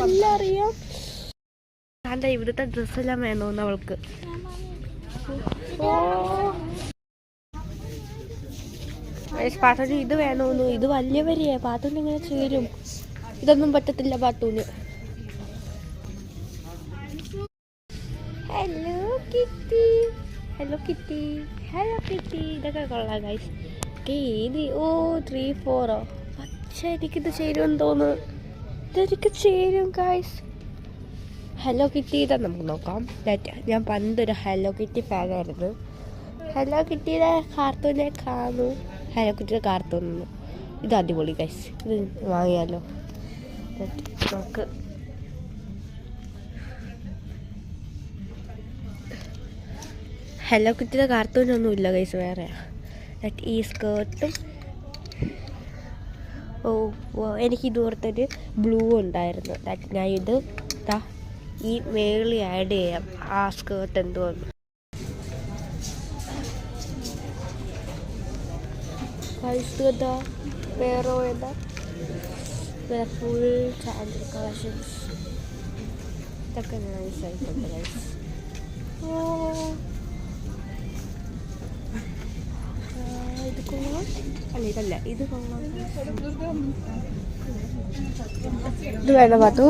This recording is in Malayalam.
എല്ലാം അറിയാം. അല്ല ഇവിടുത്തെ ഡ്രസ്സെല്ലാം വേണമെന്ന് അവൾക്ക്. പാട്ടൂന് ഇത് വേണമെന്നു. ഇത് വലിയവരെയാ. പാട്ടൂന് ഇങ്ങനെ ചേരും. ഇതൊന്നും പറ്റത്തില്ല പാട്ടൂന്. Hello kitty, hello kitty, hello kitty. ഇതൊക്കെ കൊള്ളാം ഗൈസ്. ഇത് 3, 4 പക്ഷേ എനിക്കിത് ചേരുമെന്ന് തോന്നുന്നു. ഇതെനിക്ക് ചേരും ഗൈസ്. ഹലോ കിറ്റി ഇതാ നമുക്ക് നോക്കാം. ഞാൻ പണ്ടൊരു ഹലോ കിറ്റി ഫാനായിരുന്നു. ഹലോ കിറ്റിയുടെ കാർട്ടൂനെ കാണൂ. ഹലോ കിറ്റിയുടെ കാർട്ടൂൺ ഇത് അടിപൊളി ഗൈസ്. ഇത് വാങ്ങിയാലോ നമുക്ക്. ഹലോ കിറ്റിയുടെ കാർട്ടൂനൊന്നും ഇല്ല ഗൈസ്, വേറെ. ഈ സ്കേർട്ടും എനിക്ക് ഇതുപോലത്തൊരു ബ്ലൂ ഉണ്ടായിരുന്നു. ഞാൻ ഇത് ഈ മേളിൽ ആഡ് ചെയ്യാം. ആ സ്കേർട്ട് എന്തുവന്നു വേറെ ഫുൾ സാൻഡിൽ കളക്ഷൻസ്. ഇതൊക്കെ നൈസായിട്ടുണ്ട് ഗൈസ്. ഇത് കൊള്ളാം. അല്ല ഇതല്ല, ഇത് കൊള്ളാം. ഇത് വേണ്ട പാത്തു.